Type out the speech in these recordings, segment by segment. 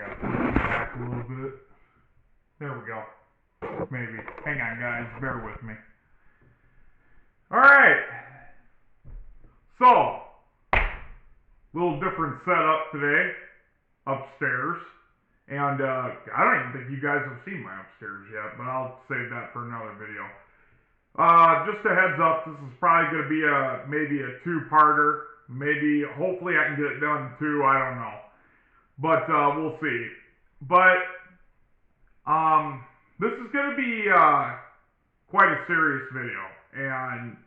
gotta push it back a little bit. There we go. Maybe. Hang on, guys. Bear with me. Alright. So, little different setup today. Upstairs. And I don't even think you guys have seen my upstairs yet, but I'll save that for another video. Just a heads up, this is probably going to be maybe a two-parter. Maybe, hopefully I can get it done in two, I don't know. But we'll see. But this is going to be quite a serious video. And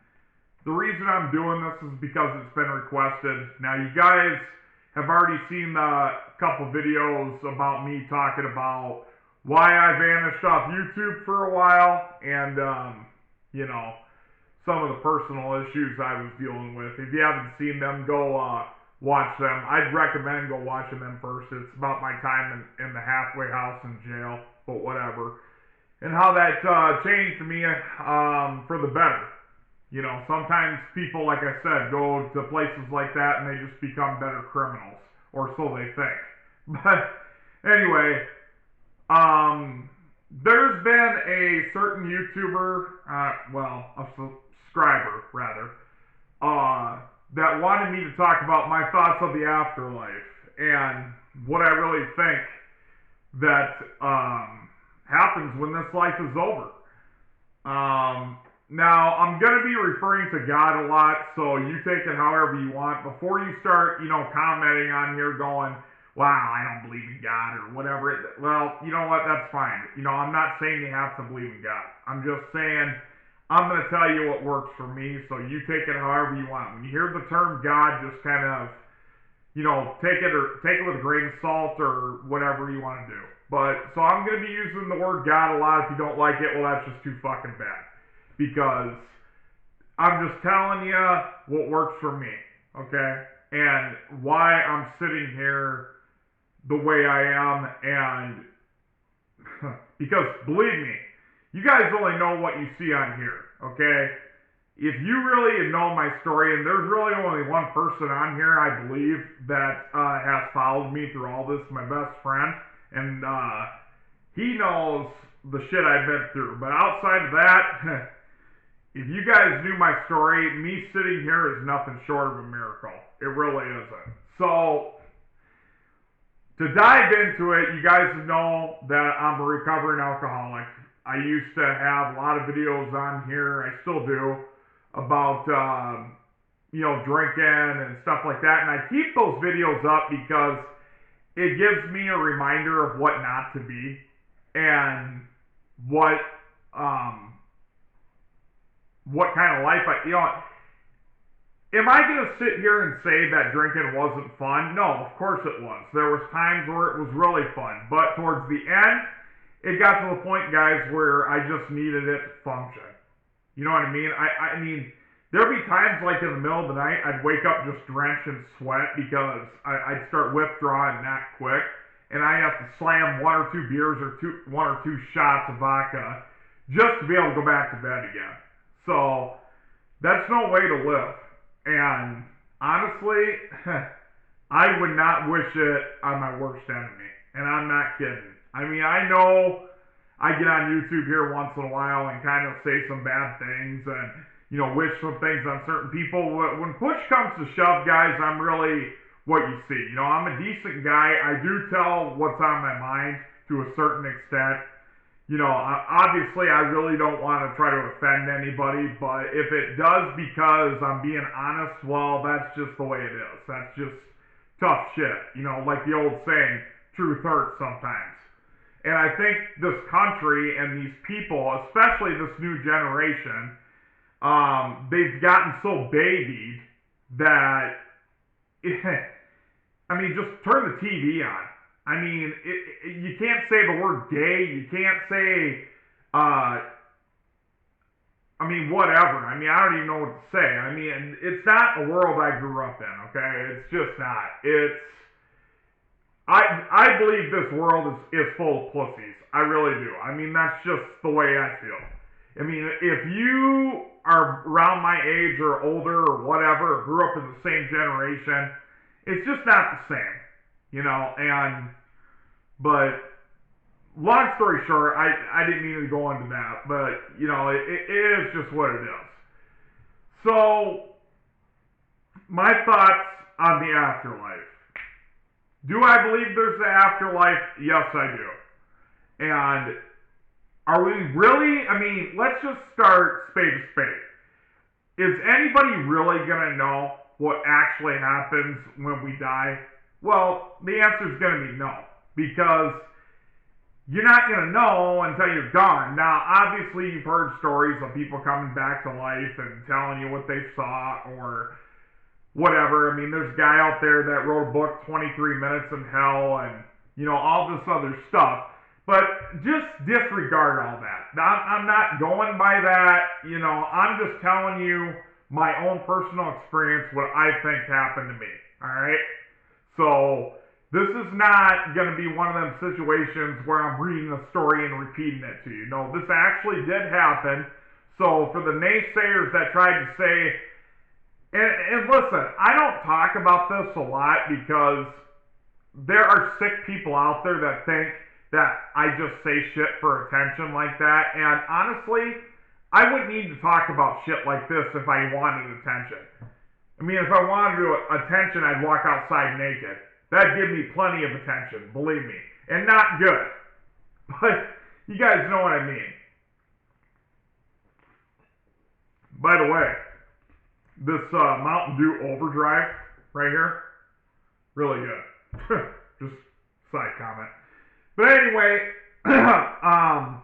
the reason I'm doing this is because it's been requested. Now, you guys have already seen a couple videos about me talking about why I vanished off YouTube for a while, and you know, some of the personal issues I was dealing with. If you haven't seen them, go watch them. I'd recommend go watching them first. It's about my time in the halfway house in jail, but whatever. And how that changed me for the better. You know, sometimes people, like I said, go to places like that and they just become better criminals, or so they think. But anyway, there's been a certain YouTuber, well, a subscriber rather, that wanted me to talk about my thoughts of the afterlife and what I really think that happens when this life is over. Now, I'm going to be referring to God a lot, so you take it however you want. Before you start, you know, commenting on here going, wow, I don't believe in God or whatever. Well, you know what? That's fine. You know, I'm not saying you have to believe in God. I'm just saying I'm going to tell you what works for me, so you take it however you want. When you hear the term God, just kind of, you know, take it with a grain of salt or whatever you want to do. But, so I'm going to be using the word God a lot. If you don't like it, well, that's just too fucking bad. Because I'm just telling you what works for me, okay? And why I'm sitting here the way I am, and because believe me, you guys only know what you see on here, okay? If you really know my story, and there's really only one person on here, I believe, that has followed me through all this, my best friend, and he knows the shit I've been through. But outside of that, if you guys knew my story, me sitting here is nothing short of a miracle. It really isn't. So, to dive into it, you guys know that I'm a recovering alcoholic. I used to have a lot of videos on here, I still do, about, you know, drinking and stuff like that. And I keep those videos up because it gives me a reminder of what not to be and what kind of life you know, am I going to sit here and say that drinking wasn't fun? No, of course it was. There was times where it was really fun, but towards the end, it got to the point, guys, where I just needed it to function. You know what I mean? I mean, there'd be times like in the middle of the night, I'd wake up just drenched in sweat because I'd start withdrawing that quick, and I have to slam one or two beers or one or two shots of vodka just to be able to go back to bed again. So, that's no way to live. And honestly, I would not wish it on my worst enemy. And I'm not kidding. I mean, I know I get on YouTube here once in a while and kind of say some bad things and, you know, wish some things on certain people. When push comes to shove, guys, I'm really what you see. You know, I'm a decent guy. I do tell what's on my mind to a certain extent. You know, obviously I really don't want to try to offend anybody, but if it does because I'm being honest, well, that's just the way it is. That's just tough shit. You know, like the old saying, truth hurts sometimes. And I think this country and these people, especially this new generation, they've gotten so babied that, I mean, just turn the TV on. I mean, you can't say the word gay. You can't say, I mean, whatever. I mean, I don't even know what to say. I mean, it's not a world I grew up in, okay? It's just not. I believe this world is full of pussies. I really do. I mean, that's just the way I feel. I mean, if you are around my age or older or whatever, or grew up in the same generation, it's just not the same. You know, and But long story short, I didn't mean to go into that, but it is just what it is. So my thoughts on the afterlife. Do I believe there's an afterlife? Yes, I do. And are we really? I mean, let's just start spade to spade. Is anybody really going to know what actually happens when we die? Well, the answer is going to be no, because you're not going to know until you're gone. Now, obviously, you've heard stories of people coming back to life and telling you what they saw or whatever. I mean, there's a guy out there that wrote a book, 23 Minutes in Hell, and, all this other stuff. But just disregard all that. I'm not going by that. I'm just telling you my own personal experience, what I think happened to me. All right? So this is not going to be one of them situations where I'm reading a story and repeating it to you. No, this actually did happen. So for the naysayers that tried to say, and listen, I don't talk about this a lot because there are sick people out there that think that I just say shit for attention like that. And honestly, I wouldn't need to talk about shit like this if I wanted attention. I mean, if I wanted attention, I'd walk outside naked. That'd give me plenty of attention, believe me. And not good. But you guys know what I mean. By the way, this Mountain Dew Overdrive right here, really good. Just side comment. But anyway, and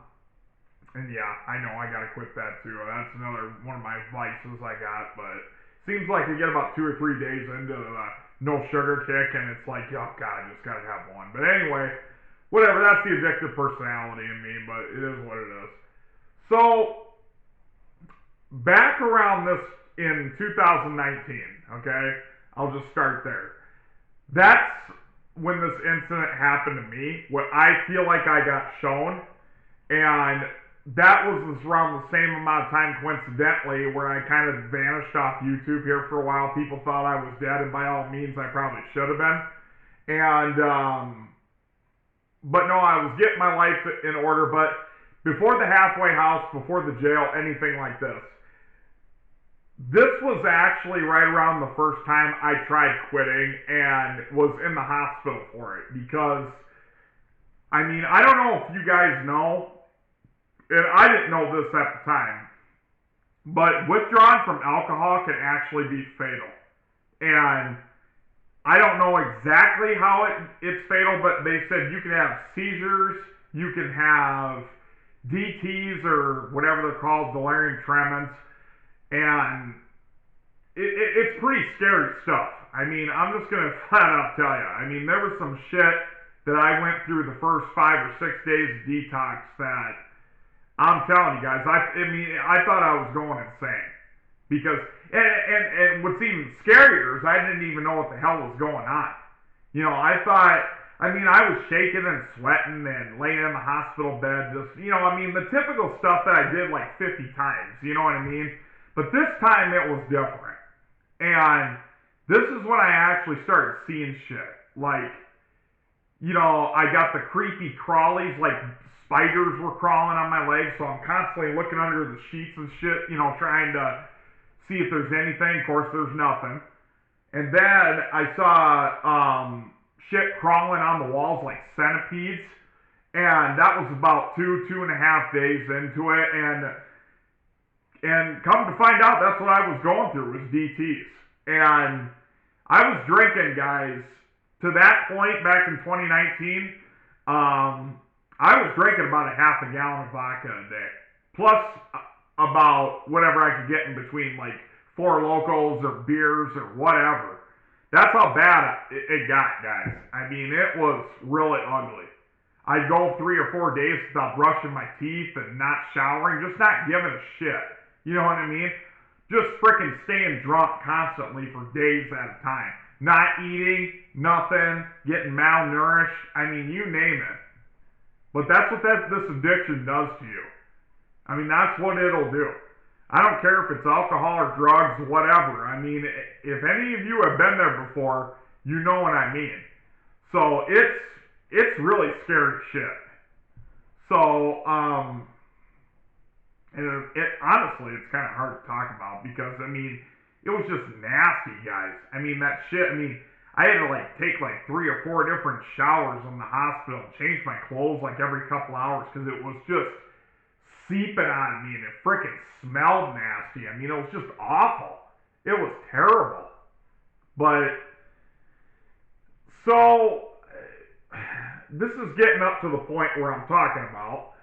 yeah, I know I gotta quit that too. That's another one of my vices I got, but seems like you get about 2 or 3 days into the no sugar kick, and it's like, oh god, I just gotta have one. But anyway, whatever, that's the addictive personality in me, but it is what it is. So, back around this in 2019, okay, I'll just start there. That's when this incident happened to me, what I feel like I got shown, and that was around the same amount of time, coincidentally, where I kind of vanished off YouTube here for a while. People thought I was dead, and by all means, I probably should have been. And, but no, I was getting my life in order, but before the halfway house, before the jail, anything like this. This was actually right around the first time I tried quitting and was in the hospital for it because, I mean, I don't know if you guys know, and I didn't know this at the time, but withdrawing from alcohol can actually be fatal. And I don't know exactly how it's fatal, but they said you can have seizures, you can have DTs or whatever they're called, delirium tremens, and it's pretty scary stuff. I mean, I'm just going to flat out tell you. I mean, there was some shit that I went through the first 5 or 6 days of detox that I'm telling you guys, I thought I was going insane. Because, and what's even scarier is I didn't even know what the hell was going on. I thought, I was shaking and sweating and laying in the hospital bed, just, the typical stuff that I did like 50 times, you know what I mean? But this time it was different. And this is when I actually started seeing shit. Like, I got the creepy crawlies, like spiders were crawling on my legs, so I'm constantly looking under the sheets and shit, trying to see if there's anything. Of course, there's nothing. And then I saw shit crawling on the walls like centipedes. And that was about 2.5 days into it. And come to find out, that's what I was going through, was DTs. And I was drinking, guys. To that point, back in 2019, I was drinking about a half a gallon of vodka a day. Plus about whatever I could get in between, like 4 Locos or beers or whatever. That's how bad it got, guys. I mean, it was really ugly. I'd go 3 or 4 days without brushing my teeth and not showering, just not giving a shit. You know what I mean? Just freaking staying drunk constantly for days at a time. Not eating, nothing, getting malnourished. I mean, you name it. But that's what this addiction does to you. I mean, that's what it'll do. I don't care if it's alcohol or drugs or whatever. I mean, if any of you have been there before, you know what I mean. So it's it's really scary shit. So, and it honestly, it's kind of hard to talk about because, I mean, it was just nasty, guys. I mean, that shit, I mean, I had to, like, take, like, 3 or 4 different showers in the hospital and change my clothes, like, every couple hours because it was just seeping on me and it freaking smelled nasty. I mean, it was just awful. It was terrible. But, so, this is getting up to the point where I'm talking about.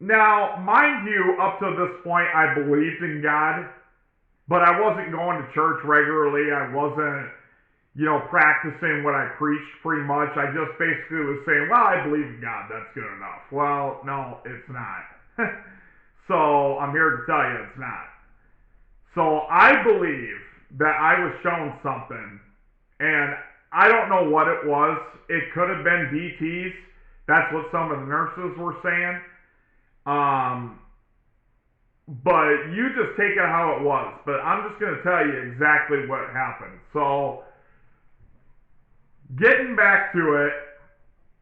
Now, mind you, up to this point, I believed in God, but I wasn't going to church regularly. I wasn't, practicing what I preached pretty much. I just basically was saying, well, I believe in God. That's good enough. Well, no, it's not. So, I'm here to tell you it's not. So, I believe that I was shown something, and I don't know what it was. It could have been DTs. That's what some of the nurses were saying. But you just take it how it was. But I'm just going to tell you exactly what happened. So, getting back to it,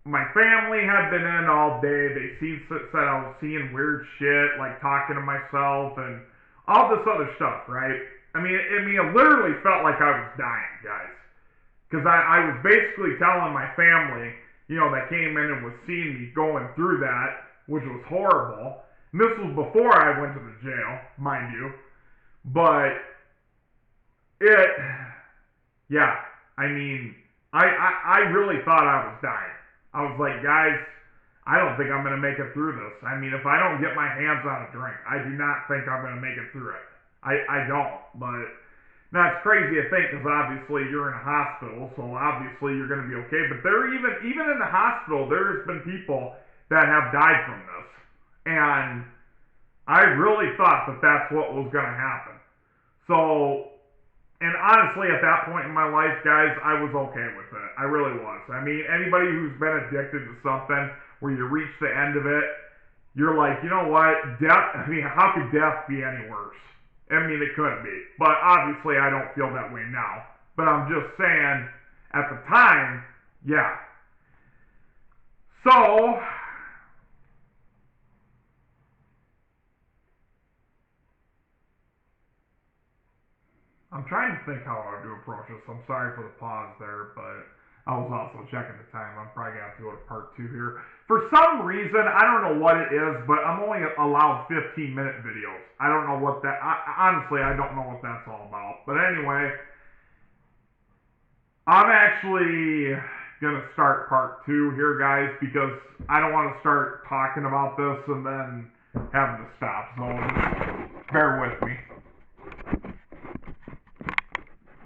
my family had been in all day. They said I was seeing weird shit, like talking to myself and all this other stuff, right? I mean, it literally felt like I was dying, guys. Because I was basically telling my family, that came in and was seeing me going through that, which was horrible. And this was before I went to the jail, mind you. But I mean, I really thought I was dying. I was like, guys, I don't think I'm going to make it through this. I mean, if I don't get my hands on a drink, I do not think I'm going to make it through it. I don't, but now it's crazy to think because obviously you're in a hospital, so obviously you're going to be okay. But even in the hospital, there's been people that have died from this. And I really thought that that's what was going to happen. So, and honestly, at that point in my life, guys, I was okay with it. I really was. I mean, anybody who's been addicted to something where you reach the end of it, you're like, you know what? Death, I mean, how could death be any worse? I mean, it couldn't be. But obviously, I don't feel that way now. But I'm just saying, at the time, yeah. So, I'm trying to think how I would approach this. I'm sorry for the pause there, but I was also checking the time. I'm probably going to have to go to part 2 here. For some reason, I don't know what it is, but I'm only allowed 15-minute videos. I don't know what that... honestly, I don't know what that's all about. But anyway, I'm actually going to start part 2 here, guys, because I don't want to start talking about this and then having to stop. So bear with me.